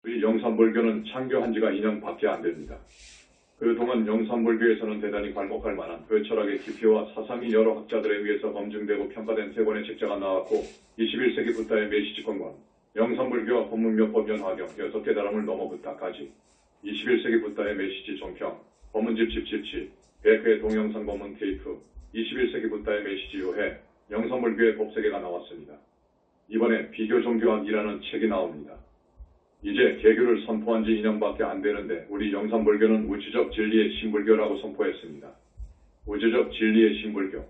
우리 영산불교는 창교한 지가 2년밖에 안 됩니다. 그동안 영산불교에서는 대단히 괄목할 만한 그 철학의 깊이와 사상이 여러 학자들에 의해서 검증되고 평가된 세 권의 책자가 나왔고 21세기 붓다의 메시지권과 영산불교와 법문묘법 연화경 6개 다람을 넘어 붓다까지 21세기 붓다의 메시지 종평, 법문집 집집집, 100회 동영상 법문 테이프, 21세기 붓다의 메시지 요해, 영산불교의 법세계가 나왔습니다. 이번에 비교종교학이라는 책이 나옵니다. 이제 개교를 선포한 지 2년밖에 안 되는데 우리 영산불교는 우주적 진리의 신불교라고 선포했습니다. 우주적 진리의 신불교.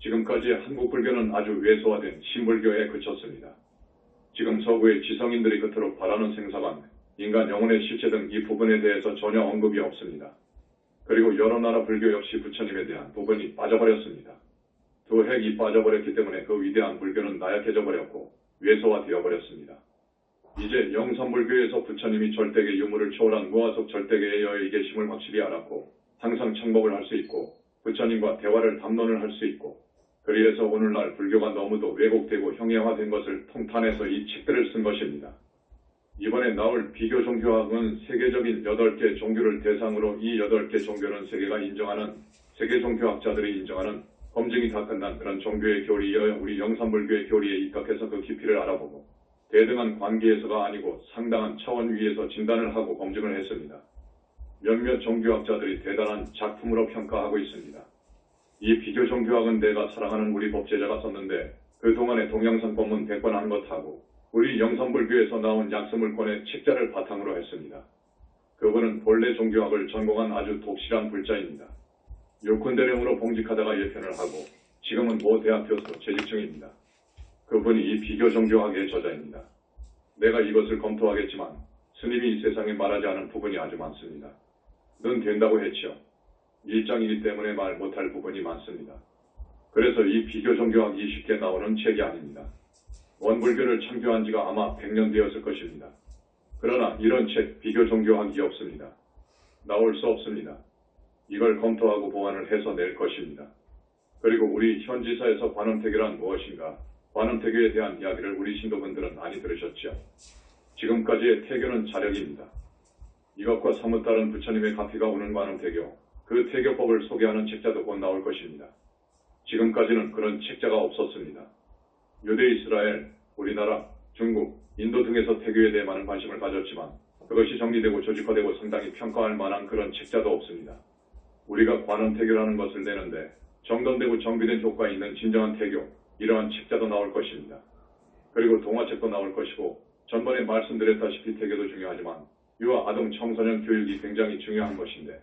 지금까지 한국불교는 아주 왜소화된 신불교에 그쳤습니다. 지금 서구의 지성인들이 그토록 바라는 생사관, 인간 영혼의 실체 등 이 부분에 대해서 전혀 언급이 없습니다. 그리고 여러 나라 불교 역시 부처님에 대한 부분이 빠져버렸습니다. 두 핵이 빠져버렸기 때문에 그 위대한 불교는 나약해져 버렸고 왜소화되어 버렸습니다. 이제 영산불교에서 부처님이 절대계 유무를 초월한 무아속 절대계의 여의 계심을 확실히 알았고 항상 청법을 할 수 있고 부처님과 대화를 담론을 할 수 있고 그리해서 오늘날 불교가 너무도 왜곡되고 형해화된 것을 통탄해서 이 책들을 쓴 것입니다. 이번에 나올 비교종교학은 세계적인 8개 종교를 대상으로 이 8개 종교는 세계가 인정하는 세계 종교학자들이 인정하는 검증이 다 끝난 그런 종교의 교리여 우리 영산불교의 교리에 입각해서 그 깊이를 알아보고 대등한 관계에서가 아니고 상당한 차원 위에서 진단을 하고 검증을 했습니다. 몇몇 종교학자들이 대단한 작품으로 평가하고 있습니다. 이 비교종교학은 내가 사랑하는 우리 법제자가 썼는데 그동안의 동영상 법문 100번 한 것하고 우리 영산불교에서 나온 약스물권의 책자를 바탕으로 했습니다. 그분은 본래 종교학을 전공한 아주 독실한 불자입니다. 육군대령으로 봉직하다가 예편을 하고 지금은 모 대학 교수 재직 중입니다. 그분이 이 비교종교학의 저자입니다. 내가 이것을 검토하겠지만 스님이 이 세상에 말하지 않은 부분이 아주 많습니다. 는 된다고 했지요. 일장이기 때문에 말 못할 부분이 많습니다. 그래서 이 비교종교학이 쉽게 나오는 책이 아닙니다. 원불교를 창교한 지가 아마 100년 되었을 것입니다. 그러나 이런 책 비교종교학이 없습니다. 나올 수 없습니다. 이걸 검토하고 보완을 해서 낼 것입니다. 그리고 우리 현지사에서 관음태교란 무엇인가? 관음태교에 대한 이야기를 우리 신도분들은 많이 들으셨죠. 지금까지의 태교는 자력입니다. 이것과 사뭇 다른 부처님의 가피가 오는 관음태교, 그 태교법을 소개하는 책자도 곧 나올 것입니다. 지금까지는 그런 책자가 없었습니다. 유대, 이스라엘, 우리나라, 중국, 인도 등에서 태교에 대해 많은 관심을 가졌지만 그것이 정리되고 조직화되고 상당히 평가할 만한 그런 책자도 없습니다. 우리가 관음태교라는 것을 내는데 정돈되고 정비된 효과 있는 진정한 태교, 이러한 책자도 나올 것입니다. 그리고 동화책도 나올 것이고 전번에 말씀드렸다시피 태교도 중요하지만 유아, 아동, 청소년 교육이 굉장히 중요한 것인데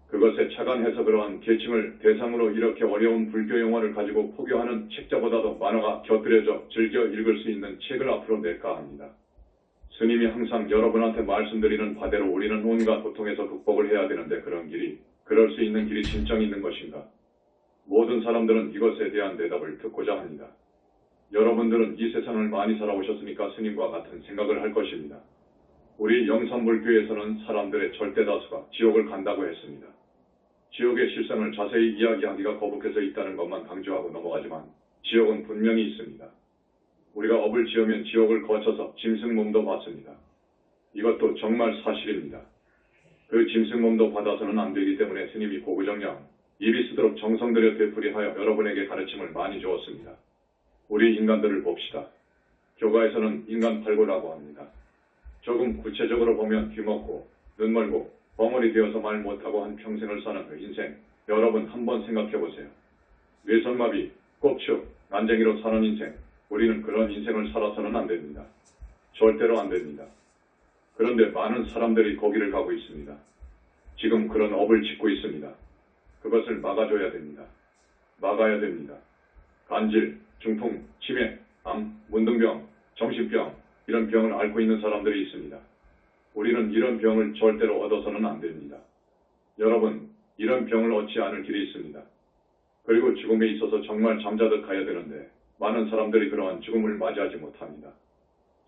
그것에 착안 해석으로 한 계층을 대상으로 이렇게 어려운 불교 용어를 가지고 포교하는 책자보다도 만화가 곁들여져 즐겨 읽을 수 있는 책을 앞으로 낼까 합니다. 스님이 항상 여러분한테 말씀드리는 바대로 우리는 온갖 고통에서 극복을 해야 되는데 그럴 수 있는 길이 진정 있는 것인가? 모든 사람들은 이것에 대한 대답을 듣고자 합니다. 여러분들은 이 세상을 많이 살아오셨으니까 스님과 같은 생각을 할 것입니다. 우리 영산불교에서는 사람들의 절대 다수가 지옥을 간다고 했습니다. 지옥의 실상을 자세히 이야기하기가 거북해서 있다는 것만 강조하고 넘어가지만 지옥은 분명히 있습니다. 우리가 업을 지으면 지옥을 거쳐서 짐승몸도 받습니다. 이것도 정말 사실입니다. 그 짐승몸도 받아서는 안 되기 때문에 스님이 고구정량, 입이 쓰도록 정성 들여 되풀이하여 여러분에게 가르침을 많이 주었습니다. 우리 인간들을 봅시다. 교가에서는 인간 팔고라고 합니다. 조금 구체적으로 보면 귀먹고 눈 멀고 벙어리 되어서 말 못하고 한 평생을 사는 그 인생, 여러분 한번 생각해보세요. 뇌선마비, 꼽축, 난쟁이로 사는 인생, 우리는 그런 인생을 살아서는 안 됩니다. 절대로 안 됩니다. 그런데 많은 사람들이 거기를 가고 있습니다. 지금 그런 업을 짓고 있습니다. 그것을 막아줘야 됩니다. 막아야 됩니다. 간질, 중풍, 치매, 암, 문둥병, 정신병, 이런 병을 앓고 있는 사람들이 있습니다. 우리는 이런 병을 절대로 얻어서는 안 됩니다. 여러분, 이런 병을 얻지 않을 길이 있습니다. 그리고 죽음에 있어서 정말 잠자듯 가야 되는데 많은 사람들이 그러한 죽음을 맞이하지 못합니다.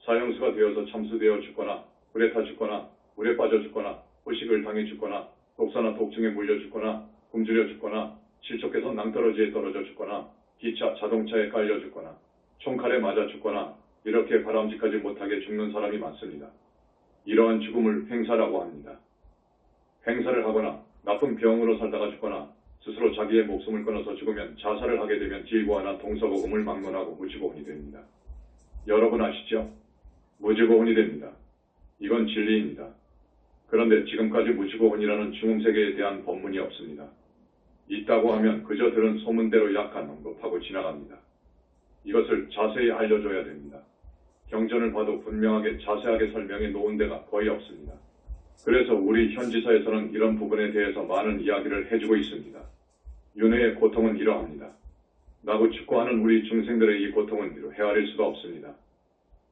사형수가 되어서 참수되어 죽거나 불에 타 죽거나 물에 빠져 죽거나 후식을 당해 죽거나 독사나 독증에 물려 죽거나 굶주려 죽거나 실족해서 낭떠러지에 떨어져 죽거나 기차, 자동차에 깔려 죽거나 총칼에 맞아 죽거나 이렇게 바람직하지 못하게 죽는 사람이 많습니다. 이러한 죽음을 횡사라고 합니다. 횡사를 하거나 나쁜 병으로 살다가 죽거나 스스로 자기의 목숨을 끊어서 죽으면 자살을 하게 되면 지구와나 동서고금을 막론하고 무지고혼이 됩니다. 여러분 아시죠? 무지고혼이 됩니다. 이건 진리입니다. 그런데 지금까지 무지고혼이라는 중음세계에 대한 법문이 없습니다. 있다고 하면 그저 들은 소문대로 약간 언급하고 지나갑니다. 이것을 자세히 알려줘야 됩니다. 경전을 봐도 분명하게 자세하게 설명해 놓은 데가 거의 없습니다. 그래서 우리 현지사에서는 이런 부분에 대해서 많은 이야기를 해주고 있습니다. 윤회의 고통은 이러합니다. 나고 축구하는 우리 중생들의 이 고통은 헤아릴 수가 없습니다.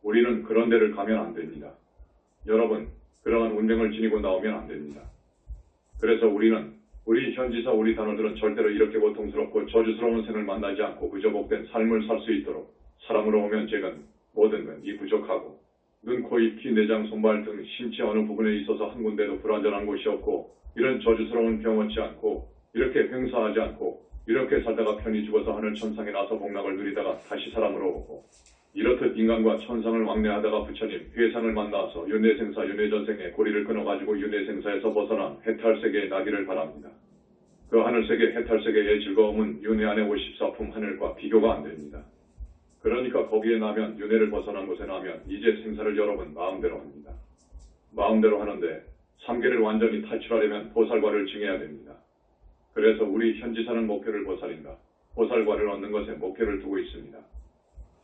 우리는 그런 데를 가면 안 됩니다. 여러분, 그러한 운명을 지니고 나오면 안 됩니다. 그래서 우리 현지사 우리 단어들은 절대로 이렇게 고통스럽고 저주스러운 생을 만나지 않고 그저 복된 삶을 살 수 있도록 사람으로 오면 죄건 모든 건 이 부족하고 눈, 코, 입, 귀, 내장, 손발 등 신체 어느 부분에 있어서 한 군데도 불완전한 곳이 없고 이런 저주스러운 병 얻지 않고 이렇게 횡사하지 않고 이렇게 살다가 편히 죽어서 하늘 천상에 나서 복락을 누리다가 다시 사람으로 오고 이렇듯 인간과 천상을 왕래하다가 부처님 회상을 만나서 윤회생사 윤회전생의 고리를 끊어가지고 윤회생사에서 벗어난 해탈세계에 나기를 바랍니다. 그 하늘세계 해탈세계의 즐거움은 윤회 안의 54품 하늘과 비교가 안 됩니다. 그러니까 거기에 나면 윤회를 벗어난 곳에 나면 이제 생사를 여러분 마음대로 합니다. 마음대로 하는데 3계를 완전히 탈출하려면 보살과를 증해야 됩니다. 그래서 우리 현지사는 목표를 보살인가 보살과를 얻는 것에 목표를 두고 있습니다.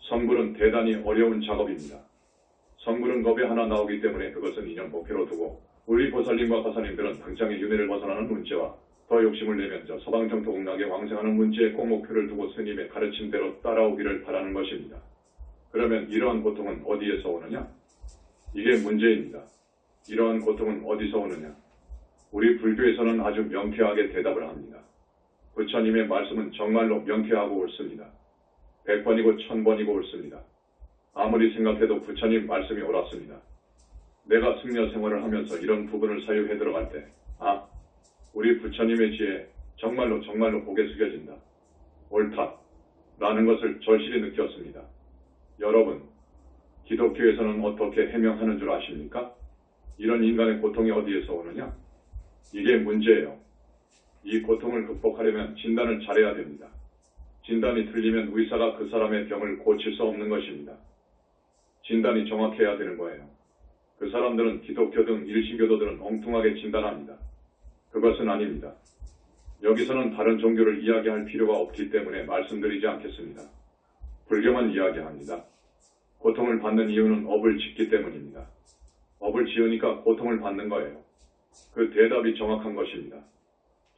성불은 대단히 어려운 작업입니다. 성불은 법에 하나 나오기 때문에 그것은 인연 목표로 두고 우리 보살님과 가사님들은 당장의 윤회를 벗어나는 문제와 더 욕심을 내면서 서방정토국락에 왕생하는 문제에 꼭 목표를 두고 스님의 가르침대로 따라오기를 바라는 것입니다. 그러면 이러한 고통은 어디에서 오느냐? 이게 문제입니다. 이러한 고통은 어디서 오느냐? 우리 불교에서는 아주 명쾌하게 대답을 합니다. 부처님의 말씀은 정말로 명쾌하고 옳습니다. 100번이고 1000번이고 옳습니다. 아무리 생각해도 부처님 말씀이 옳았습니다. 내가 승려 생활을 하면서 이런 부분을 사유해 들어갈 때 우리 부처님의 지혜 정말로 고개 숙여진다. 옳다. 라는 것을 절실히 느꼈습니다. 여러분, 기독교에서는 어떻게 해명하는 줄 아십니까? 이런 인간의 고통이 어디에서 오느냐? 이게 문제예요. 이 고통을 극복하려면 진단을 잘해야 됩니다. 진단이 틀리면 의사가 그 사람의 병을 고칠 수 없는 것입니다. 진단이 정확해야 되는 거예요. 그 사람들은 기독교 등 일신교도들은 엉뚱하게 진단합니다. 그것은 아닙니다. 여기서는 다른 종교를 이야기할 필요가 없기 때문에 말씀드리지 않겠습니다. 불교만 이야기합니다. 고통을 받는 이유는 업을 짓기 때문입니다. 업을 지으니까 고통을 받는 거예요. 그 대답이 정확한 것입니다.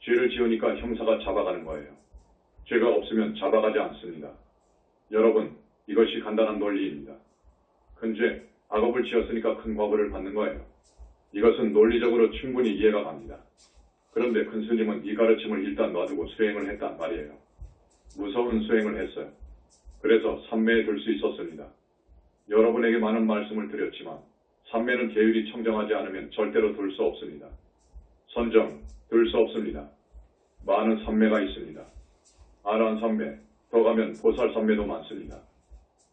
죄를 지으니까 형사가 잡아가는 거예요. 죄가 없으면 잡아가지 않습니다. 여러분, 이것이 간단한 논리입니다. 큰 죄, 악업을 지었으니까 큰 과보를 받는 거예요. 이것은 논리적으로 충분히 이해가 갑니다. 그런데 큰 스님은 이 가르침을 일단 놔두고 수행을 했단 말이에요. 무서운 수행을 했어요. 그래서 삼매에 들 수 있었습니다. 여러분에게 많은 말씀을 드렸지만 삼매는 계율이 청정하지 않으면 절대로 들 수 없습니다. 선정, 들 수 없습니다. 많은 삼매가 있습니다. 아라한 삼매, 더 가면 보살 삼매도 많습니다.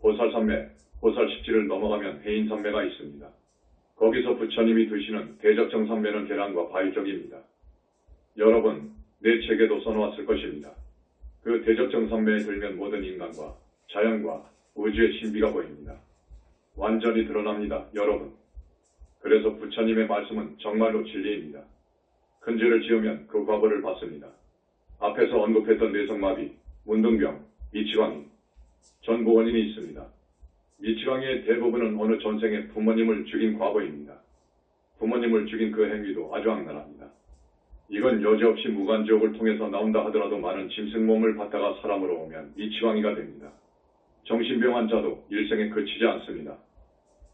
보살 삼매, 보살 십지를 넘어가면 해인 삼매가 있습니다. 거기서 부처님이 드시는 대적정 삼매는 계란과 바위적입니다. 여러분, 내 책에도 써놓았을 것입니다. 그 대적정 삼매에 들면 모든 인간과 자연과 우주의 신비가 보입니다. 완전히 드러납니다, 여러분. 그래서 부처님의 말씀은 정말로 진리입니다. 큰 죄를 지으면 그 과보를 받습니다. 앞에서 언급했던 뇌성마비, 문둥병, 미치광이, 전부 원인이 있습니다. 미치광이의 대부분은 어느 전생에 부모님을 죽인 과거입니다. 부모님을 죽인 그 행위도 아주 악랄합니다. 이건 여지없이 무간지옥을 통해서 나온다 하더라도 많은 짐승 몸을 받다가 사람으로 오면 미치광이가 됩니다. 정신병 환자도 일생에 그치지 않습니다.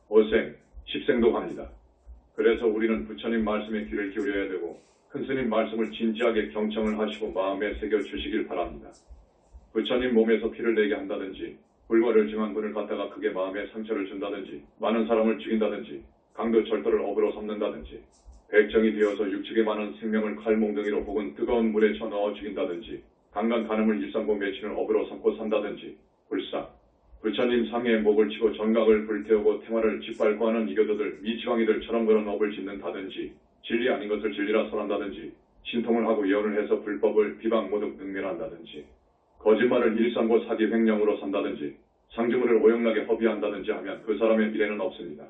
5생, 10생도 갑니다. 그래서 우리는 부처님 말씀에 귀를 기울여야 되고 큰 스님 말씀을 진지하게 경청을 하시고 마음에 새겨주시길 바랍니다. 부처님 몸에서 피를 내게 한다든지 불과를 증한 분을 갖다가 그게 마음에 상처를 준다든지 많은 사람을 죽인다든지 강도 절도를 업으로 삼는다든지 백정이 되어서 육축에 많은 생명을 칼몽둥이로 혹은 뜨거운 물에 쳐넣어 죽인다든지 강간 간음을 일삼고 매친을 업으로 삼고 산다든지 불사, 부처님 상에 목을 치고 정각을 불태우고 태화를 짓밟고 하는 이교도들, 미치광이들처럼 그런 업을 짓는다든지, 진리 아닌 것을 진리라 설한다든지, 신통을 하고 예언을 해서 불법을 비방 모독 능멸한다든지, 거짓말을 일삼고 사기 횡령으로 산다든지, 상주물을 오용나게 허비한다든지 하면 그 사람의 미래는 없습니다.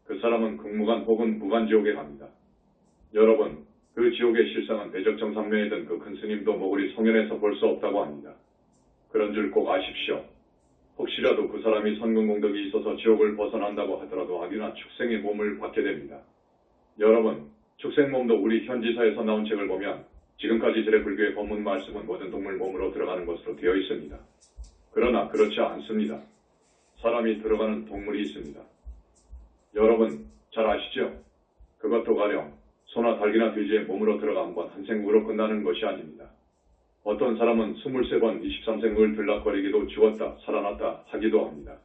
그 사람은 극무관 혹은 무간지옥에 갑니다. 여러분, 그 지옥의 실상은 대적정상면이든 그 큰 스님도 모글이 성현에서 볼 수 없다고 합니다. 그런 줄 꼭 아십시오. 혹시라도 그 사람이 선근공덕이 있어서 지옥을 벗어난다고 하더라도 악이나 축생의 몸을 받게 됩니다. 여러분, 축생몸도 우리 현지사에서 나온 책을 보면 지금까지 제례불교의 법문 말씀은 모든 동물 몸으로 들어가는 것으로 되어 있습니다. 그러나 그렇지 않습니다. 사람이 들어가는 동물이 있습니다. 여러분 잘 아시죠? 그것도 가령 소나 닭이나 돼지의 몸으로 들어가 한번 한 생으로 끝나는 것이 아닙니다. 어떤 사람은 23번 23생을 들락거리기도 죽었다 살아났다 하기도 합니다.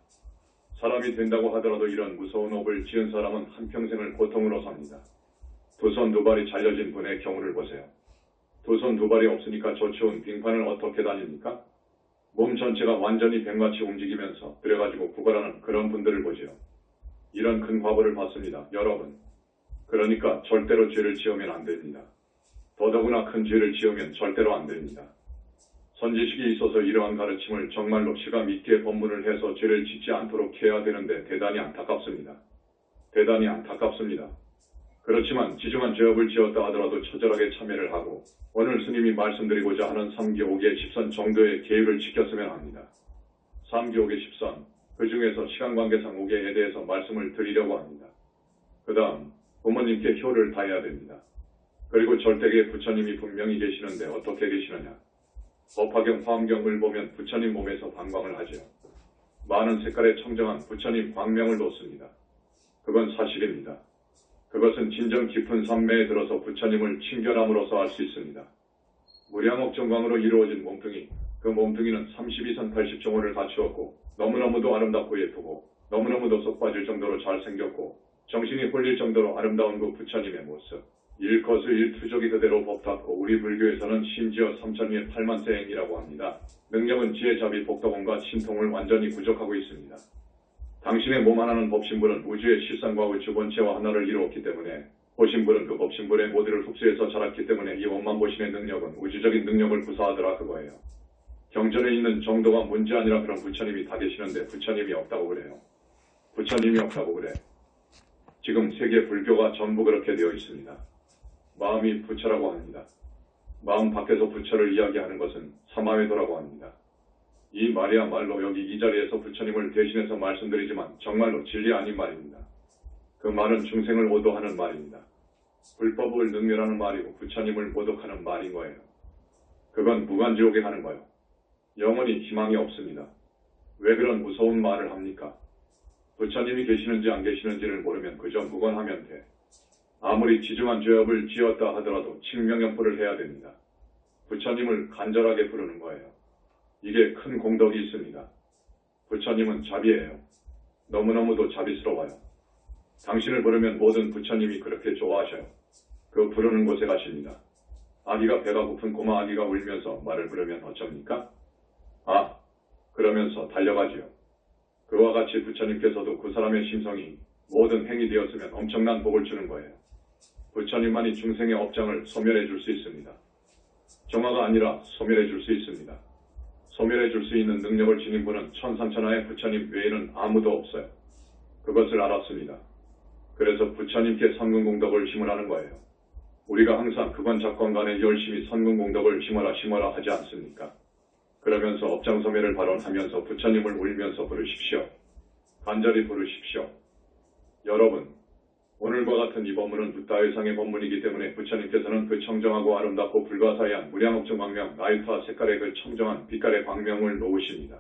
사람이 된다고 하더라도 이런 무서운 업을 지은 사람은 한평생을 고통으로 삽니다. 두 손 두 발이 잘려진 분의 경우를 보세요. 두 손 두 발이 없으니까 저 추운 빙판을 어떻게 다닙니까? 몸 전체가 완전히 뱀같이 움직이면서 그래가지고 구걸하는 그런 분들을 보지요. 이런 큰 과보를 받습니다. 여러분. 그러니까 절대로 죄를 지으면 안 됩니다. 더더구나 큰 죄를 지으면 절대로 안 됩니다. 선지식이 있어서 이러한 가르침을 정말로 실감 있게 법문을 해서 죄를 짓지 않도록 해야 되는데 대단히 안타깝습니다. 대단히 안타깝습니다. 그렇지만 지중한 죄업을 지었다 하더라도 처절하게 참여를 하고 오늘 스님이 말씀드리고자 하는 3기 5개 10선 정도의 계획을 지켰으면 합니다. 3기 5개 10선, 그 중에서 시간관계상 5개에 대해서 말씀을 드리려고 합니다. 그 다음 부모님께 효를 다해야 됩니다. 그리고 절대계 부처님이 분명히 계시는데 어떻게 계시느냐. 법화경 화엄경을 보면 부처님 몸에서 방광을 하죠. 많은 색깔의 청정한 부처님 광명을 놓습니다. 그건 사실입니다. 그것은 진정 깊은 산매에 들어서 부처님을 친견함으로써 알 수 있습니다. 무량억 정광으로 이루어진 몸뚱이, 그 몸뚱이는 32선 80종호를 갖추었고 너무너무도 아름답고 예쁘고 너무너무도 속 빠질 정도로 잘생겼고 정신이 홀릴 정도로 아름다운 그 부처님의 모습, 일거수 일투족이 그대로 법답고 우리 불교에서는 심지어 3000의 8만세행이라고 합니다. 능력은 지혜, 자비, 복덕원과 신통을 완전히 부족하고 있습니다. 당신의 몸 하나는 법신불은 우주의 실상과 우주본체와 하나를 이루었기 때문에 보신불은 그 법신불의 모두를 흡수해서 자랐기 때문에 이 원만보신의 능력은 우주적인 능력을 구사하더라 그거예요. 경전에 있는 정도가 문제 아니라 그런 부처님이 다 계시는데 부처님이 없다고 그래요. 부처님이 없다고 그래. 지금 세계 불교가 전부 그렇게 되어 있습니다. 마음이 부처라고 합니다. 마음 밖에서 부처를 이야기하는 것은 사마외도라고 합니다. 이 말이야말로 여기 이 자리에서 부처님을 대신해서 말씀드리지만 정말로 진리 아닌 말입니다. 그 말은 중생을 오도하는 말입니다. 불법을 능멸하는 말이고 부처님을 모독하는 말인 거예요. 그건 무간지옥에 가는 거예요. 영원히 희망이 없습니다. 왜 그런 무서운 말을 합니까? 부처님이 계시는지 안 계시는지를 모르면 그저 무관하면 돼. 아무리 지중한 죄업을 지었다 하더라도 칭명연포를 해야 됩니다. 부처님을 간절하게 부르는 거예요. 이게 큰 공덕이 있습니다. 부처님은 자비예요. 너무너무도 자비스러워요. 당신을 부르면 모든 부처님이 그렇게 좋아하셔요. 그 부르는 곳에 가십니다. 아기가 배가 고픈 꼬마 아기가 울면서 말을 부르면 어쩝니까? 아, 그러면서 달려가지요. 그와 같이 부처님께서도 그 사람의 심성이 모든 행이 되었으면 엄청난 복을 주는 거예요. 부처님만이 중생의 업장을 소멸해 줄 수 있습니다. 정화가 아니라 소멸해 줄 수 있습니다. 소멸해 줄 수 있는 능력을 지닌 분은 천상천하의 부처님 외에는 아무도 없어요. 그것을 알았습니다. 그래서 부처님께 선근공덕을 심으라는 거예요. 우리가 항상 그건 작건간에 열심히 선근공덕을 심어라 하지 않습니까? 그러면서 업장소멸을 발언하면서 부처님을 울면서 부르십시오. 간절히 부르십시오. 여러분, 오늘과 같은 이 법문은 붓다의상의 법문이기 때문에 부처님께서는 그 청정하고 아름답고 불가사의한 무량업정 광명, 나이타 색깔의 그 청정한 빛깔의 광명을 놓으십니다.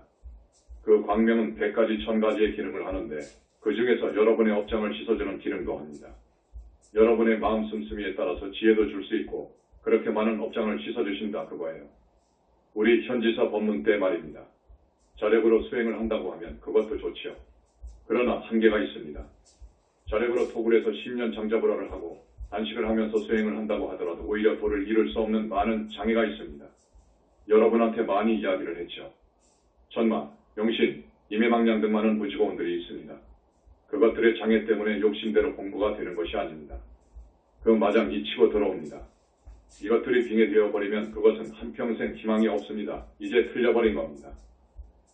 그 광명은 100가지 1000가지의 기능을 하는데 그 중에서 여러분의 업장을 씻어주는 기능도 합니다. 여러분의 마음 씀씀이에 따라서 지혜도 줄 수 있고 그렇게 많은 업장을 씻어주신다 그거예요. 우리 현지사 법문 때 말입니다. 자력으로 수행을 한다고 하면 그것도 좋지요. 그러나 한계가 있습니다. 자력으로 토굴에서 10년 장자불화를 하고 단식을 하면서 수행을 한다고 하더라도 오히려 도를 이룰 수 없는 많은 장애가 있습니다. 여러분한테 많이 이야기를 했죠. 천마, 영신, 임해망량 등 많은 부직원들이 있습니다. 그것들의 장애 때문에 욕심대로 공부가 되는 것이 아닙니다. 그 마장 잊히고 들어옵니다. 이것들이 빙의 되어버리면 그것은 한평생 희망이 없습니다. 이제 틀려버린 겁니다.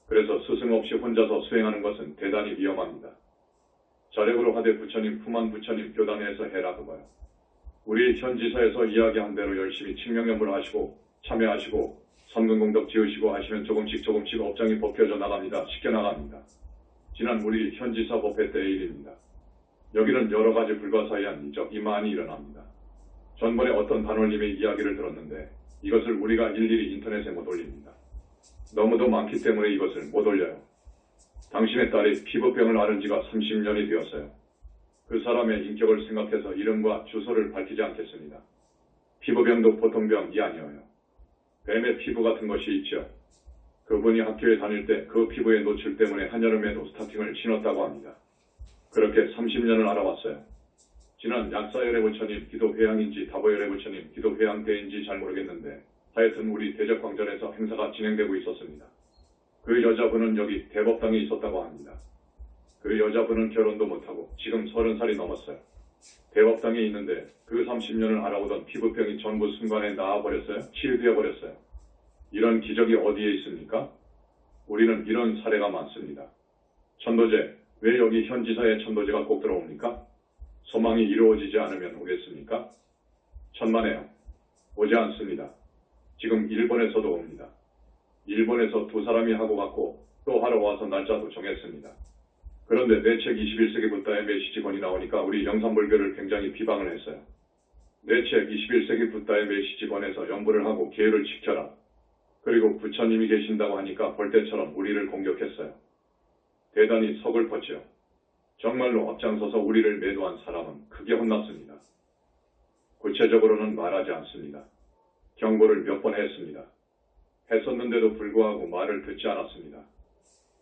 그래서 스승 없이 혼자서 수행하는 것은 대단히 위험합니다. 자력으로 하되 부처님 품안 부처님 교단에서 해라 그거요. 우리 현지사에서 이야기한 대로 열심히 칙명연물 하시고 참여하시고 선근공덕 지으시고 하시면 조금씩 업장이 벗겨져 나갑니다. 씻겨나갑니다. 지난 우리 현지사 법회 때의 일입니다. 여기는 여러 가지 불가사의한 이적이 많이 일어납니다. 전번에 어떤 단원님의 이야기를 들었는데 이것을 우리가 일일이 인터넷에 못 올립니다. 너무도 많기 때문에 이것을 못 올려요. 당신의 딸이 피부병을 앓은 지가 30년이 되었어요. 그 사람의 인격을 생각해서 이름과 주소를 밝히지 않겠습니다. 피부병도 보통 병이 아니어요. 뱀의 피부 같은 것이 있죠. 그분이 학교에 다닐 때 그 피부의 노출 때문에 한여름에도 스타팅을 신었다고 합니다. 그렇게 30년을 알아왔어요. 지난 약사열애 부처님 기도회양인지 다보열애 부처님 기도회양 때인지 잘 모르겠는데 하여튼 우리 대적광전에서 행사가 진행되고 있었습니다. 그 여자분은 여기 대법당에 있었다고 합니다. 그 여자분은 결혼도 못하고 지금 30살이 넘었어요. 대법당에 있는데 그 30년을 알아오던 피부병이 전부 순간에 나아버렸어요. 치유되어 버렸어요. 이런 기적이 어디에 있습니까? 우리는 이런 사례가 많습니다. 천도제, 왜 여기 현지사에 천도제가 꼭 들어옵니까? 소망이 이루어지지 않으면 오겠습니까? 천만에요. 오지 않습니다. 지금 일본에서도 옵니다. 일본에서 두 사람이 하고 갔고 또 하러 와서 날짜도 정했습니다. 그런데 내 책 21세기 붓다의 메시지본이 나오니까 우리 영산불교를 굉장히 비방을 했어요. 내 책 21세기 붓다의 메시지본에서 연부를 하고 계율을 지켜라. 그리고 부처님이 계신다고 하니까 벌떼처럼 우리를 공격했어요. 대단히 서글펐지요. 정말로 앞장서서 우리를 매도한 사람은 크게 혼났습니다. 구체적으로는 말하지 않습니다. 경고를 몇 번 했습니다. 했었는데도 불구하고 말을 듣지 않았습니다.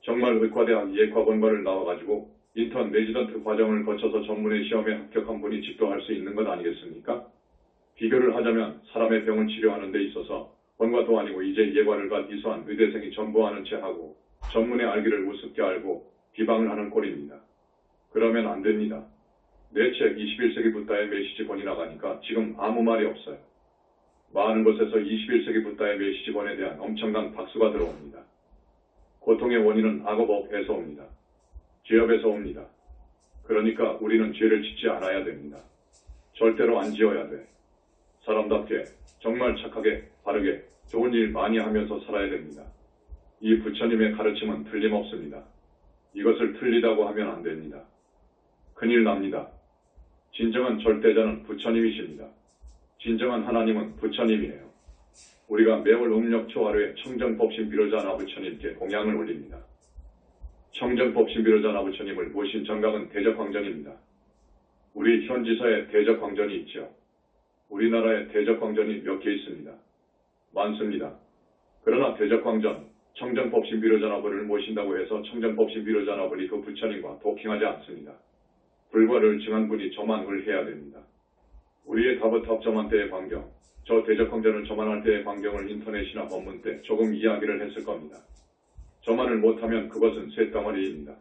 정말 의과대학 예과본과를 나와가지고 인턴 레지던트 과정을 거쳐서 전문의 시험에 합격한 분이 집도할 수 있는 것 아니겠습니까? 비교를 하자면 사람의 병을 치료하는 데 있어서 본과도 아니고 이제 예과를 갓 이수한 의대생이 전부하는 채 하고 전문의 알기를 우습게 알고 비방을 하는 꼴입니다. 그러면 안 됩니다. 내 책 21세기 붓다의 메시지본이 나가니까 지금 아무 말이 없어요. 많은 곳에서 21세기 붓다의 메시지본에 대한 엄청난 박수가 들어옵니다. 고통의 원인은 악업에서 옵니다. 죄업에서 옵니다. 그러니까 우리는 죄를 짓지 않아야 됩니다. 절대로 안 지어야 돼. 사람답게 정말 착하게 바르게 좋은 일 많이 하면서 살아야 됩니다. 이 부처님의 가르침은 틀림없습니다. 이것을 틀리다고 하면 안 됩니다. 큰일 납니다. 진정한 절대자는 부처님이십니다. 진정한 하나님은 부처님이에요. 우리가 매월 음력 초하루에 청정법신 비로자 나부처님께 공양을 올립니다. 청정법신 비로자 나부처님을 모신 정각은 대적광전입니다. 우리 현지사에 대적광전이 있죠. 우리나라에 대적광전이 몇 개 있습니다. 많습니다. 그러나 대적광전, 청정법신 비로자 나부를 모신다고 해서 청정법신 비로자 나부이 그 부처님과 도킹하지 않습니다. 불과를 증한 분이 저만을 해야 됩니다. 우리의 다부탑 저만 때의 광경, 저 대적광전을 저만할 때의 광경을 인터넷이나 법문 때 조금 이야기를 했을 겁니다. 저만을 못하면 그것은 쇳덩어리입니다.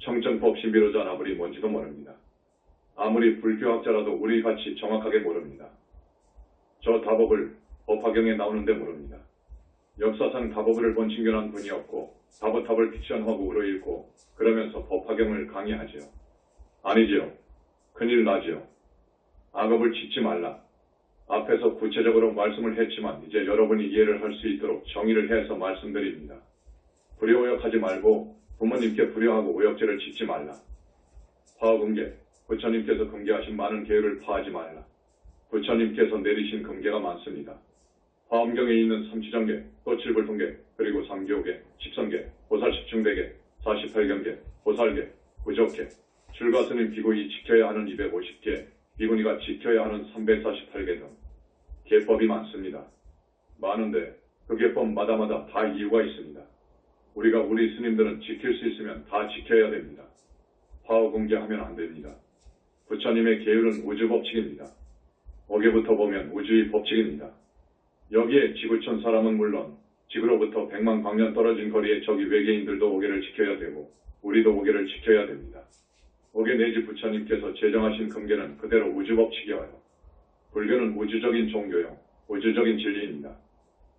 청정법신 비로자 나불이 뭔지도 모릅니다. 아무리 불교학자라도 우리같이 정확하게 모릅니다. 저 다법을 법화경에 나오는데 모릅니다. 역사상 다법을 번칭견한 분이 없고 다부탑을 픽션하고 우러읽고 그러면서 법화경을 강의하지요. 아니지요. 큰일 나지요. 악업을 짓지 말라. 앞에서 구체적으로 말씀을 했지만 이제 여러분이 이해를 할 수 있도록 정의를 해서 말씀드립니다. 불효오역하지 말고 부모님께 불효하고 오역죄를 짓지 말라. 화엄금계, 부처님께서 금계하신 많은 계율을 파하지 말라. 부처님께서 내리신 금계가 많습니다. 화엄경에 있는 삼치정계, 또 칠불통계, 그리고 삼교계, 십성계, 보살십중대계, 48경계, 보살계, 부적계, 출가스님 비구이 지켜야 하는 250개, 비구니가 지켜야 하는 348개 등 계법이 많습니다. 많은데 그 계법마다마다 다 이유가 있습니다. 우리가 우리 스님들은 지킬 수 있으면 다 지켜야 됩니다. 화엄금계하면 안 됩니다. 부처님의 계율은 우주법칙입니다. 어게부터 보면 우주의 법칙입니다. 여기에 지구촌 사람은 물론 지구로부터 100만 광년 떨어진 거리에 저기 외계인들도 오개를 지켜야 되고 우리도 오개를 지켜야 됩니다. 오개 내지 부처님께서 제정하신 금계는 그대로 우주법칙이어요. 불교는 우주적인 종교요, 우주적인 진리입니다.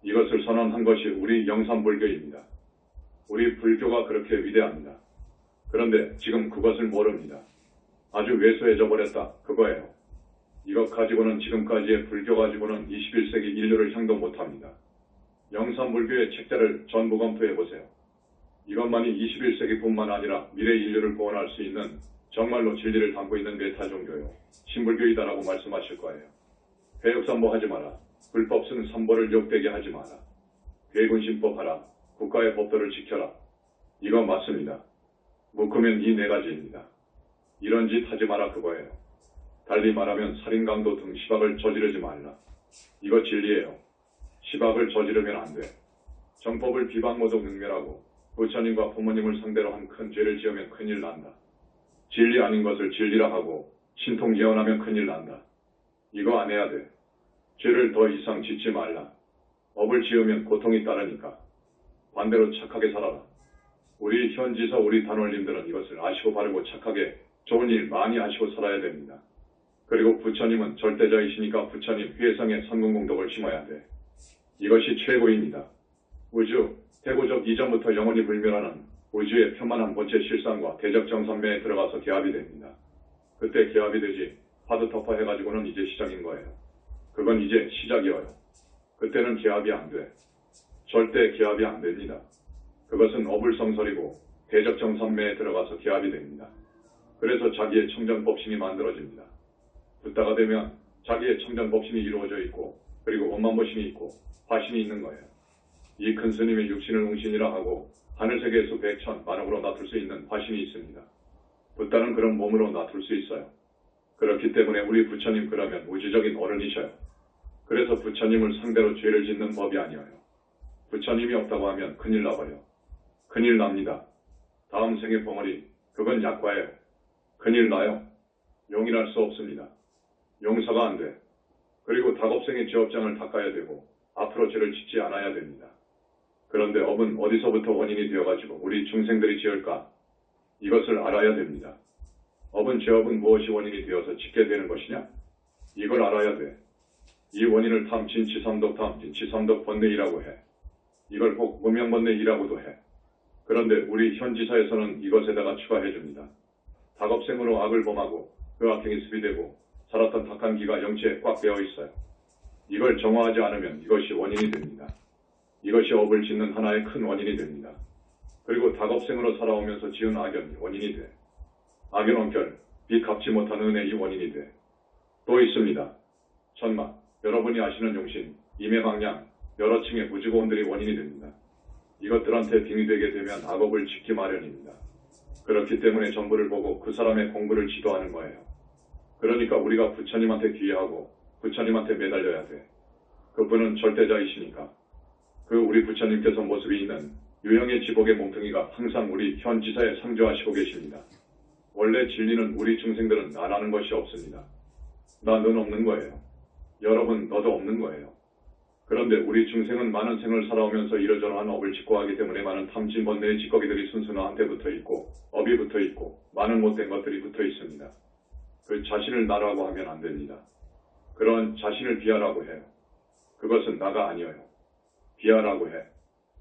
이것을 선언한 것이 우리 영산불교입니다. 우리 불교가 그렇게 위대합니다. 그런데 지금 그것을 모릅니다. 아주 왜소해져 버렸다, 그거예요. 이것 가지고는 지금까지의 불교 가지고는 21세기 인류를 향도 못합니다. 영산불교의 책자를 전부 검토해보세요. 이것만이 21세기뿐만 아니라 미래 인류를 구원할 수 있는 정말로 진리를 담고 있는 메타 종교요, 신불교이다라고 말씀하실 거예요. 회역삼보 하지 마라. 불법 쓴 삼보를 욕되게 하지 마라. 괴군신법 하라. 국가의 법도를 지켜라. 이거 맞습니다. 묶으면 이 네 가지입니다. 이런 짓 하지 마라 그거예요. 달리 말하면 살인, 강도 등 시박을 저지르지 말라. 이거 진리예요. 시박을 저지르면 안 돼. 정법을 비방 모독 능멸하고 부처님과 부모님을 상대로 한 큰 죄를 지으면 큰일 난다. 진리 아닌 것을 진리라 하고 신통 예언하면 큰일 난다. 이거 안 해야 돼. 죄를 더 이상 짓지 말라. 업을 지으면 고통이 따르니까. 반대로 착하게 살아라. 우리 현지서 우리 단원님들은 이것을 아시고 바르고 착하게 좋은 일 많이 하시고 살아야 됩니다. 그리고 부처님은 절대자이시니까 부처님 회상에 선공공덕을 심어야 돼. 이것이 최고입니다. 우주, 태고적 이전부터 영원히 불멸하는 우주의 편만한 본체 실상과 대적정산매에 들어가서 개합이 됩니다. 그때 개합이 되지 파도 터파해가지고는 이제 시작인 거예요. 그건 이제 시작이어요. 그때는 개합이 안 돼. 절대 개합이 안 됩니다. 그것은 어불성설이고 대적정산매에 들어가서 개합이 됩니다. 그래서 자기의 청정법신이 만들어집니다. 붓다가 되면 자기의 청정법신이 이루어져 있고 그리고 원만보신이 있고 화신이 있는 거예요. 이 큰 스님의 육신을 웅신이라 하고 하늘세계에서 백천 만억으로 놔둘 수 있는 화신이 있습니다. 붓다는 그런 몸으로 놔둘 수 있어요. 그렇기 때문에 우리 부처님 그러면 우주적인 어른이셔요. 그래서 부처님을 상대로 죄를 짓는 법이 아니에요. 부처님이 없다고 하면 큰일 나버려. 큰일 납니다. 다음 생의 벙어리, 그건 약과예요. 큰일 나요. 용인할 수 없습니다. 용서가 안 돼. 그리고 다곱생의 죄업장을 닦아야 되고 앞으로 죄를 짓지 않아야 됩니다. 그런데 업은 어디서부터 원인이 되어가지고 우리 중생들이 지을까? 이것을 알아야 됩니다. 업은 죄업은 무엇이 원인이 되어서 짓게 되는 것이냐? 이걸 알아야 돼. 이 원인을 탐진치삼독 탐진치삼독 번뇌이라고 해. 이걸 꼭 무명번뇌이라고도 해. 그런데 우리 현지사에서는 이것에다가 추가해줍니다. 다겁생으로 악을 범하고 그 악행이 습이되고 살았던 탁한 기가 영체에 꽉 배어 있어요. 이걸 정화하지 않으면 이것이 원인이 됩니다. 이것이 업을 짓는 하나의 큰 원인이 됩니다. 그리고 다겁생으로 살아오면서 지은 악연이 원인이 돼. 악연 원결, 빚 갚지 못한 은혜이 원인이 돼. 또 있습니다. 천마, 여러분이 아시는 용신, 임해망량, 여러 층의 무지고원들이 원인이 됩니다. 이것들한테 빙이 되게 되면 악업을 짓기 마련입니다. 그렇기 때문에 전부를 보고 그 사람의 공부를 지도하는 거예요. 그러니까 우리가 부처님한테 귀하고 부처님한테 매달려야 돼. 그분은 절대자이시니까. 그 우리 부처님께서 모습이 있는 유형의 지복의 몽둥이가 항상 우리 현지사에 상주하시고 계십니다. 원래 진리는 우리 중생들은 나라는 것이 없습니다. 나는 없는 거예요. 여러분 너도 없는 거예요. 그런데 우리 중생은 많은 생을 살아오면서 이러저러한 업을 짓고 하기 때문에 많은 탐진번뇌의 찌꺼기들이 순수나한테 붙어있고 업이 붙어있고 많은 못된 것들이 붙어있습니다. 그 자신을 나라고 하면 안 됩니다. 그런 자신을 비하라고 해요. 그것은 나가 아니에요. 비하라고 해.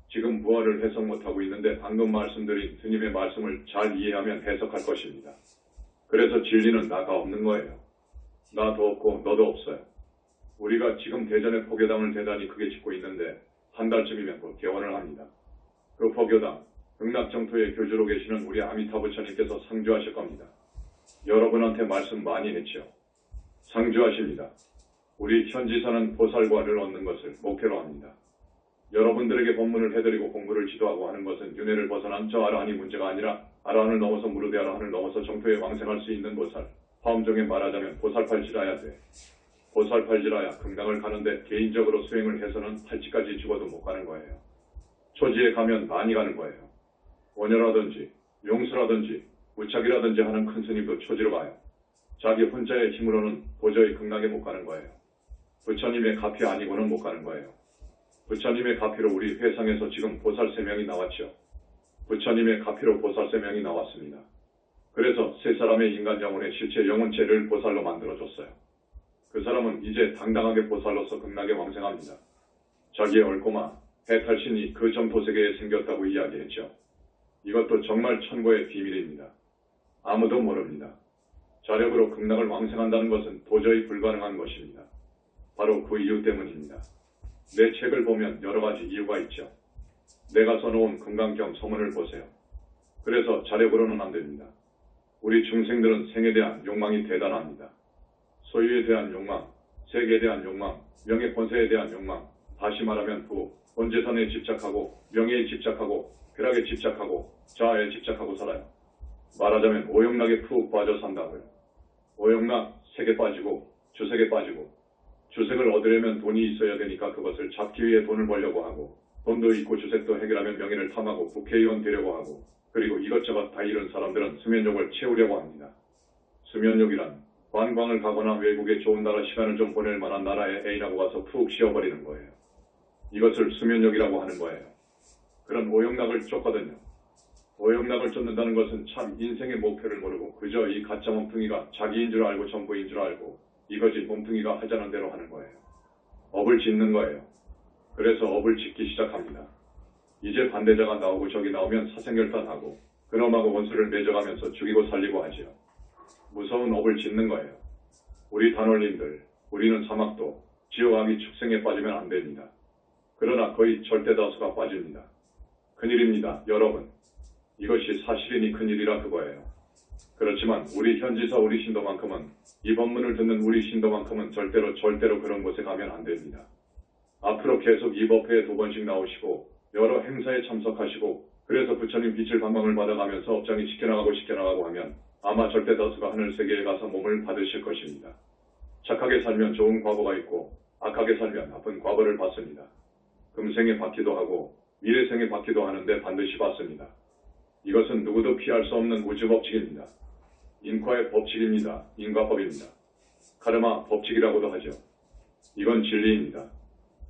지금 무엇을 해석 못하고 있는데 방금 말씀드린 스님의 말씀을 잘 이해하면 해석할 것입니다. 그래서 진리는 나가 없는 거예요. 나도 없고 너도 없어요. 우리가 지금 대전의 포교당을 대단히 크게 짓고 있는데 한 달쯤이면 곧 개원을 합니다. 그 포교당, 극락정토의 교주로 계시는 우리 아미타 부처님께서 상주하실 겁니다. 여러분한테 말씀 많이 했죠. 상주하십니다. 우리 현지사는 보살과를 얻는 것을 목표로 합니다. 여러분들에게 법문을 해드리고 공부를 지도하고 하는 것은 윤회를 벗어난 저 아라한이 문제가 아니라 아라한을 넘어서 무르대 아라한을 넘어서 정토에 왕생할 수 있는 보살, 화엄종에 말하자면 보살팔지라야 돼. 보살팔지라야 금강을 가는데 개인적으로 수행을 해서는 팔찌까지 죽어도 못 가는 거예요. 초지에 가면 많이 가는 거예요. 원효라든지 용수라든지 무착이라든지 하는 큰 스님도 초지로 가요. 자기 혼자의 힘으로는 도저히 극락에 못 가는 거예요. 부처님의 가피 아니고는 못 가는 거예요. 부처님의 가피로 우리 회상에서 지금 보살 3명이 나왔죠. 부처님의 가피로 보살 3명이 나왔습니다. 그래서 세 사람의 인간 영혼의 실체 영혼체를 보살로 만들어줬어요. 그 사람은 이제 당당하게 보살로서 극락에 왕생합니다. 자기의 얼꼬마 해탈신이 그 점토세계에 생겼다고 이야기했죠. 이것도 정말 천고의 비밀입니다. 아무도 모릅니다. 자력으로 극락을 왕생한다는 것은 도저히 불가능한 것입니다. 바로 그 이유 때문입니다. 내 책을 보면 여러 가지 이유가 있죠. 내가 써놓은 금강경 서문을 보세요. 그래서 자력으로는 안 됩니다. 우리 중생들은 생에 대한 욕망이 대단합니다. 소유에 대한 욕망, 세계에 대한 욕망, 명예 권세에 대한 욕망, 다시 말하면 본 재산에 집착하고, 명예에 집착하고, 쾌락에 집착하고, 자아에 집착하고 살아요. 말하자면 오욕락에 푹 빠져 산다고요. 오욕락, 색에 빠지고, 주색에 빠지고, 주색을 얻으려면 돈이 있어야 되니까 그것을 잡기 위해 돈을 벌려고 하고, 돈도 있고 주색도 해결하면 명예를 탐하고 국회의원 되려고 하고, 그리고 이것저것 다 이런 사람들은 수면욕을 채우려고 합니다. 수면욕이란 관광을 가거나 외국에 좋은 나라 시간을 좀 보낼 만한 나라에 애인하고 가서 푹 쉬어버리는 거예요. 이것을 수면욕이라고 하는 거예요. 그런 오욕락을 쫓거든요. 오욕락을 쫓는다는 것은 참 인생의 목표를 모르고 그저 이 가짜 몸뚱이가 자기인 줄 알고 전부인 줄 알고 이거지 몸뚱이가 하자는 대로 하는 거예요. 업을 짓는 거예요. 그래서 업을 짓기 시작합니다. 이제 반대자가 나오고 적이 나오면 사생결단하고 그놈하고 원수를 맺어가면서 죽이고 살리고 하지요. 무서운 업을 짓는 거예요. 우리 단원님들, 우리는 사막도 지옥악이 축생에 빠지면 안 됩니다. 그러나 거의 절대 다수가 빠집니다. 큰일입니다, 여러분. 이것이 사실이니 큰일이라 그거예요. 그렇지만 우리 현지사 우리 신도만큼은 이 법문을 듣는 우리 신도만큼은 절대로 그런 곳에 가면 안 됩니다. 앞으로 계속 이 법회에 2번씩 나오시고 여러 행사에 참석하시고 그래서 부처님 빛을 방방을 받아가면서 업장이 시켜나가고 하면 아마 절대 다수가 하늘세계에 가서 몸을 받으실 것입니다. 착하게 살면 좋은 과거가 있고 악하게 살면 나쁜 과거를 받습니다. 금생에 받기도 하고 미래생에 받기도 하는데 반드시 받습니다. 이것은 누구도 피할 수 없는 우주법칙입니다. 인과의 법칙입니다. 인과법입니다. 카르마 법칙이라고도 하죠. 이건 진리입니다.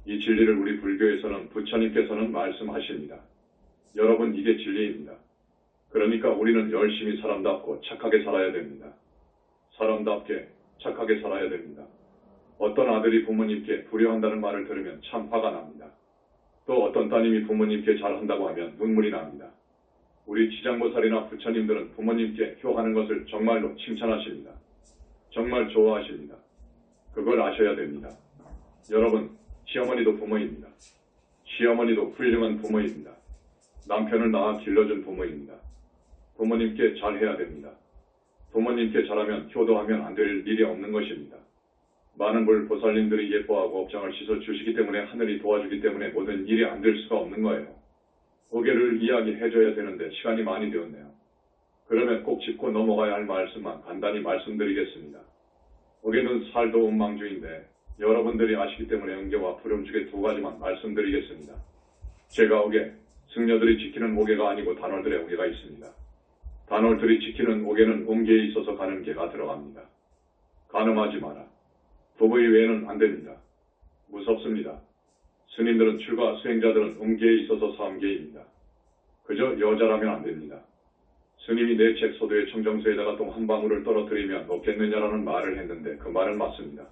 이 진리를 우리 불교에서는 부처님께서는 말씀하십니다. 여러분, 이게 진리입니다. 그러니까 우리는 열심히 사람답고 착하게 살아야 됩니다. 사람답게 착하게 살아야 됩니다. 어떤 아들이 부모님께 불효한다는 말을 들으면 참 화가 납니다. 또 어떤 따님이 부모님께 잘한다고 하면 눈물이 납니다. 우리 지장보살이나 부처님들은 부모님께 효하는 것을 정말로 칭찬하십니다. 정말 좋아하십니다. 그걸 아셔야 됩니다. 여러분, 시어머니도 부모입니다. 시어머니도 훌륭한 부모입니다. 남편을 낳아 길러준 부모입니다. 부모님께 잘해야 됩니다. 부모님께 잘하면 효도하면 안 될 일이 없는 것입니다. 많은 물 보살님들이 예뻐하고 업장을 씻어주시기 때문에 하늘이 도와주기 때문에 모든 일이 안 될 수가 없는 거예요. 오개를 이야기해줘야 되는데 시간이 많이 되었네요. 그러면 꼭 짚고 넘어가야 할 말씀만 간단히 말씀드리겠습니다. 오개는 살도 운망주인데 여러분들이 아시기 때문에 응계와 불음주계 2가지만 말씀드리겠습니다. 제가 오개, 승려들이 지키는 오개가 아니고 단월들의 오개가 있습니다. 단월들이 지키는 오개는 음계에 있어서 가는 계가 들어갑니다. 가늠하지 마라. 도부의 외에는 안 됩니다. 무섭습니다. 스님들은 출가 수행자들은 음계에 있어서 삼계입니다. 그저 여자라면 안 됩니다. 스님이 내 책 소도의 청정수에다가 똥 한 방울을 떨어뜨리면 먹겠느냐라는 말을 했는데 그 말은 맞습니다.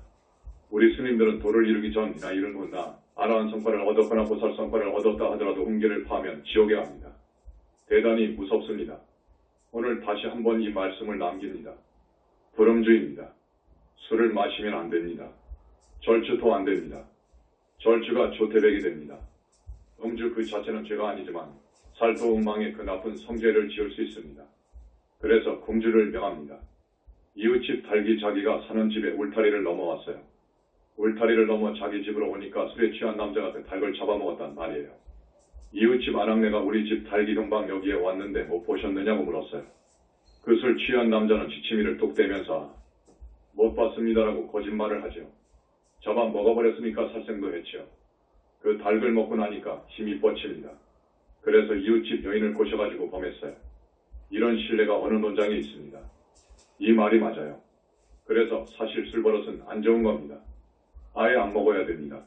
우리 스님들은 도를 이루기 전이나 이룬 후나 아라한 성과를 얻었거나 보살 성과를 얻었다 하더라도 음계를 파하면 지옥에 갑니다. 대단히 무섭습니다. 오늘 다시 한번 이 말씀을 남깁니다. 불음주입니다. 술을 마시면 안 됩니다. 절주도 안 됩니다. 절주가 조태백이 됩니다. 음주 그 자체는 죄가 아니지만 살도 음망에 그 나쁜 성죄를 지을 수 있습니다. 그래서 공주를 명합니다. 이웃집 달기 자기가 사는 집에 울타리를 넘어왔어요. 울타리를 넘어 자기 집으로 오니까 술에 취한 남자가 그 닭을 잡아먹었단 말이에요. 이웃집 아낙네가 우리 집 달기 동방 여기에 왔는데 못 보셨느냐고 물었어요. 그 술 취한 남자는 지치미를 뚝 대면서 못 봤습니다라고 거짓말을 하죠. 잡아 먹어버렸으니까 살생도 했죠. 그 닭을 먹고 나니까 힘이 뻗칩니다. 그래서 이웃집 여인을 꼬셔가지고 범했어요. 이런 신뢰가 어느 논장에 있습니다. 이 말이 맞아요. 그래서 사실 술버릇은 안 좋은 겁니다. 아예 안 먹어야 됩니다.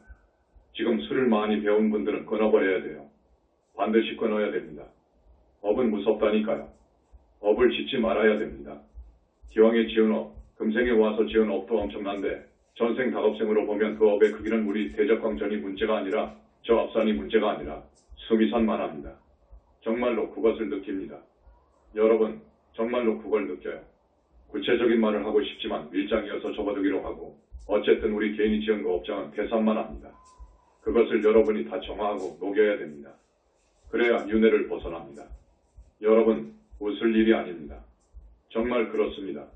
지금 술을 많이 배운 분들은 끊어버려야 돼요. 반드시 끊어야 됩니다. 업은 무섭다니까요. 업을 짓지 말아야 됩니다. 기왕에 지은 업, 금생에 와서 지은 업도 엄청난데 전생 다급생으로 보면 그 업의 크기는 우리 대적광전이 문제가 아니라 저 앞산이 문제가 아니라 수미산만 합니다. 정말로 그것을 느낍니다. 여러분, 정말로 그걸 느껴요. 구체적인 말을 하고 싶지만 밀장이어서 접어두기로 하고 어쨌든 우리 개인이 지은 그 업장은 계산만 합니다. 그것을 여러분이 다 정화하고 녹여야 됩니다. 그래야 윤회를 벗어납니다. 여러분, 웃을 일이 아닙니다. 정말 그렇습니다.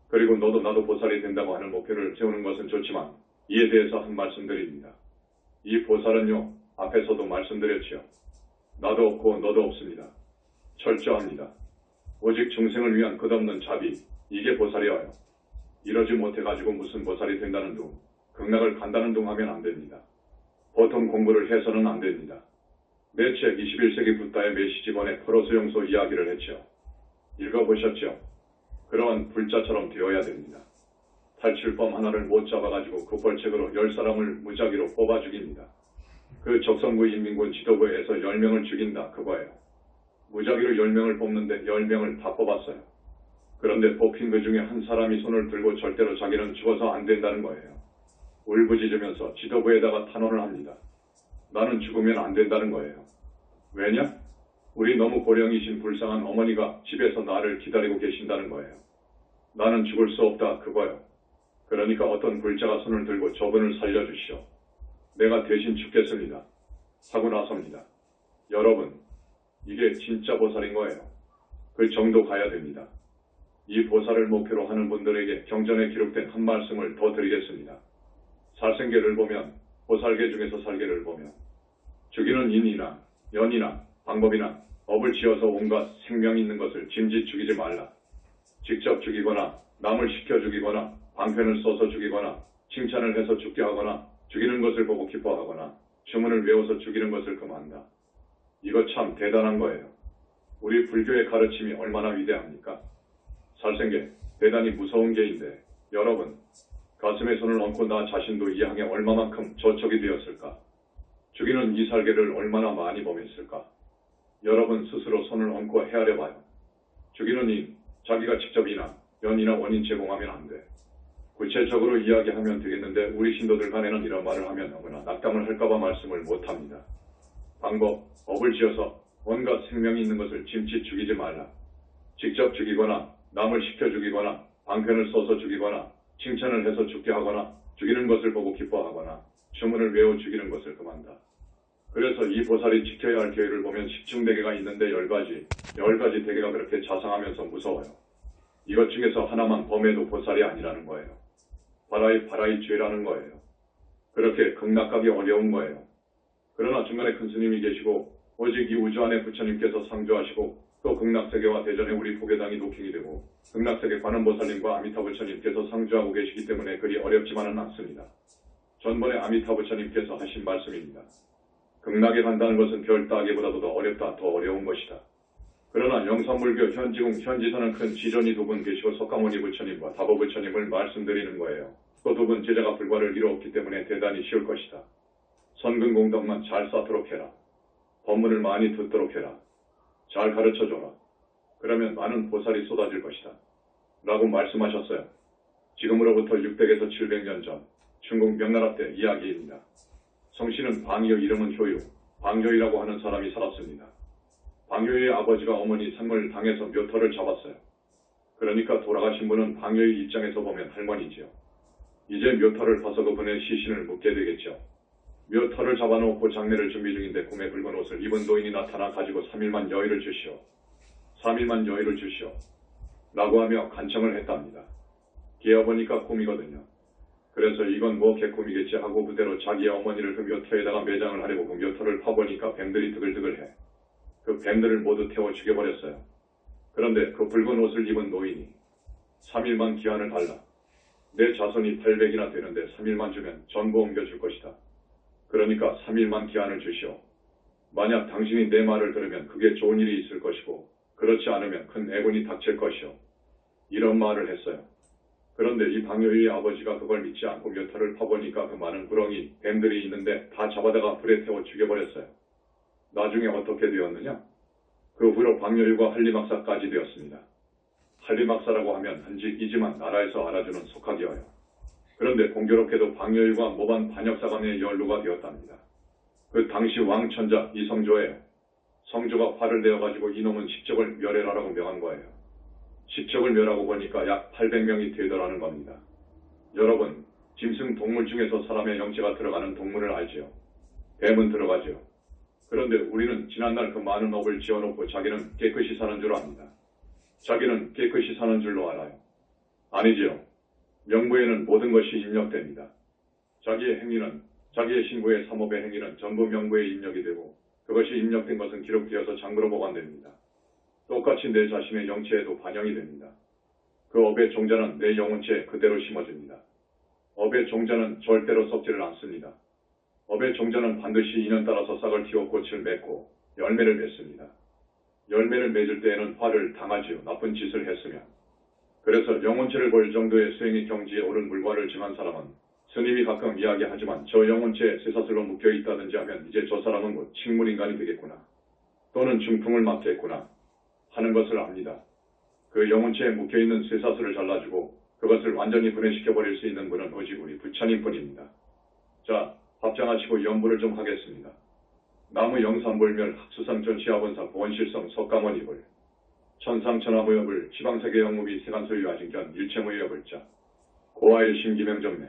그리고 너도 나도 보살이 된다고 하는 목표를 세우는 것은 좋지만 이에 대해서 한 말씀 드립니다. 이 보살은요, 앞에서도 말씀드렸지요. 나도 없고 너도 없습니다. 철저합니다. 오직 중생을 위한 끝없는 자비, 이게 보살이어요. 이러지 못해가지고 무슨 보살이 된다는 둥, 극락을 간다는 둥 하면 안 됩니다. 보통 공부를 해서는 안 됩니다. 내 책 21세기 붓다의 메시지본의 프로수용소 이야기를 했죠. 읽어보셨죠? 그러한 불자처럼 되어야 됩니다. 탈출범 하나를 못 잡아가지고 그 벌책으로 10사람을 무작위로 뽑아 죽입니다. 그 적성부 인민군 지도부에서 10명을 죽인다 그거예요. 무작위로 10명을 뽑는데 10명을 다 뽑았어요. 그런데 뽑힌 그 중에 한 사람이 손을 들고 절대로 자기는 죽어서 안 된다는 거예요. 울부짖으면서 지도부에다가 탄원을 합니다. 나는 죽으면 안 된다는 거예요. 왜냐? 우리 너무 고령이신 불쌍한 어머니가 집에서 나를 기다리고 계신다는 거예요. 나는 죽을 수 없다 그거요. 그러니까 어떤 불자가 손을 들고 저분을 살려주시오. 내가 대신 죽겠습니다. 하고 나섭니다. 여러분, 이게 진짜 보살인 거예요. 그 정도 가야 됩니다. 이 보살을 목표로 하는 분들에게 경전에 기록된 한 말씀을 더 드리겠습니다. 살생계를 보면, 보살계 중에서 살계를 보면 죽이는 인이나 연이나 방법이나 업을 지어서 온갖 생명이 있는 것을 짐짓 죽이지 말라. 직접 죽이거나 남을 시켜 죽이거나 방편을 써서 죽이거나 칭찬을 해서 죽게 하거나 죽이는 것을 보고 기뻐하거나 주문을 외워서 죽이는 것을 금한다. 이거 참 대단한 거예요. 우리 불교의 가르침이 얼마나 위대합니까? 살생계, 대단히 무서운 게인데 여러분, 가슴에 손을 얹고 나 자신도 이 항에 얼마만큼 저촉이 되었을까? 죽이는 이 살계를 얼마나 많이 범했을까? 여러분 스스로 손을 얹고 헤아려 봐요. 죽이는 인, 자기가 직접이나 연이나 원인 제공하면 안 돼. 구체적으로 이야기하면 되겠는데 우리 신도들 간에는 이런 말을 하면 너무나 낙담을 할까봐 말씀을 못합니다. 방법, 업을 지어서 온갖 생명이 있는 것을 짐짓 죽이지 말라. 직접 죽이거나 남을 시켜 죽이거나 방편을 써서 죽이거나 칭찬을 해서 죽게 하거나 죽이는 것을 보고 기뻐하거나 주문을 외워 죽이는 것을 금한다. 그래서 이 보살이 지켜야 할 계율을 보면 10중대계가 있는데 10가지 대계가 그렇게 자상하면서 무서워요. 이것 중에서 하나만 범해도 보살이 아니라는 거예요. 바라이 죄라는 거예요. 그렇게 극락가기 어려운 거예요. 그러나 중간에 큰 스님이 계시고 오직 이 우주 안에 부처님께서 상주하시고 또 극락세계와 대전에 우리 포교당이 도킹이 되고 극락세계 관음보살님과 아미타 부처님께서 상주하고 계시기 때문에 그리 어렵지만은 않습니다. 전번에 아미타 부처님께서 하신 말씀입니다. 극락에 간다는 것은 별 따기보다도 더 어렵다, 더 어려운 것이다. 그러나 영산불교 현지궁 현지사는 큰 지존이 두 분 계시고 석가모니 부처님과 다보 부처님을 말씀드리는 거예요. 그 두 분 제자가 불과를 이루었기 때문에 대단히 쉬울 것이다. 선근공덕만 잘 쌓도록 해라. 법문을 많이 듣도록 해라. 잘 가르쳐줘라. 그러면 많은 보살이 쏟아질 것이다. 라고 말씀하셨어요. 지금으로부터 600에서 700년 전 중국 명나라 때 이야기입니다. 성씨는 방효, 이름은 효유, 방효이라고 하는 사람이 살았습니다. 방효의 아버지가 어머니 상을 당해서 묘터를 잡았어요. 그러니까 돌아가신 분은 방효의 입장에서 보면 할머니지요. 이제 묘터를 파서 그분의 시신을 묻게 되겠죠. 묘터를 잡아놓고 장례를 준비 중인데 꿈에 붉은 옷을 입은 노인이 나타나 가지고 3일만 여의를 주시오. 3일만 여의를 주시오. 라고 하며 간청을 했답니다. 기어보니까 꿈이거든요. 그래서 이건 뭐 개꿈이겠지 하고 그대로 자기의 어머니를 그 묘터에다가 매장을 하려고 그 묘터를 파보니까 뱀들이 드글드글해. 그 뱀들을 모두 태워 죽여버렸어요. 그런데 그 붉은 옷을 입은 노인이 3일만 기한을 달라. 내 자손이 800이나 되는데 3일만 주면 전부 옮겨줄 것이다. 그러니까 3일만 기한을 주시오. 만약 당신이 내 말을 들으면 그게 좋은 일이 있을 것이고 그렇지 않으면 큰 애군이 닥칠 것이오. 이런 말을 했어요. 그런데 이 방요의 아버지가 그걸 믿지 않고 묘터를 파보니까 그 많은 구렁이, 뱀들이 있는데 다 잡아다가 불에 태워 죽여버렸어요. 나중에 어떻게 되었느냐? 그 후로 방요유가 한리막사까지 되었습니다. 한리막사라고 하면 한직이지만 나라에서 알아주는 속학이어요. 그런데 공교롭게도 방요유가 모반 반역사관의 연루가 되었답니다. 그 당시 왕천자 이성조예요. 성조가 화를 내어가지고 이놈은 십적을 멸해라라고 명한 거예요. 십적을 멸하고 보니까 약 800명이 되더라는 겁니다. 여러분, 짐승 동물 중에서 사람의 영체가 들어가는 동물을 알지요? 뱀은 들어가지요. 그런데 우리는 지난날 그 많은 업을 지어놓고 자기는 깨끗이 사는 줄 압니다. 자기는 깨끗이 사는 줄로 알아요. 아니지요. 명부에는 모든 것이 입력됩니다. 자기의 행위는, 자기의 신고의 삼업의 행위는 전부 명부에 입력이 되고 그것이 입력된 것은 기록되어서 장부로 보관됩니다. 똑같이 내 자신의 영체에도 반영이 됩니다. 그 업의 종자는 내 영혼체에 그대로 심어집니다. 업의 종자는 절대로 썩지를 않습니다. 업의 종자는 반드시 인연 따라서 싹을 틔워 꽃을 맺고 열매를 맺습니다. 열매를 맺을 때에는 화를 당하지요. 나쁜 짓을 했으면. 그래서 영혼체를 볼 정도의 수행의 경지에 오른 물과를 증한 사람은 스님이 가끔 이야기하지만 저 영혼체에 쇠사슬로 묶여있다든지 하면 이제 저 사람은 곧 식물인간이 되겠구나. 또는 중풍을 맞겠구나 하는 것을 압니다. 그 영혼체에 묶여있는 쇠사슬을 잘라주고 그것을 완전히 분해시켜버릴 수 있는 분은 오직 우리 부처님뿐입니다. 자, 합장하시고 연부를 좀 하겠습니다. 나무 영산불멸 학수상전 시아본사 보원실성 석가모니불 천상천하무여불 지방세계 영무비 세간소유 아진견 일체무여불자 고아일심 기명정매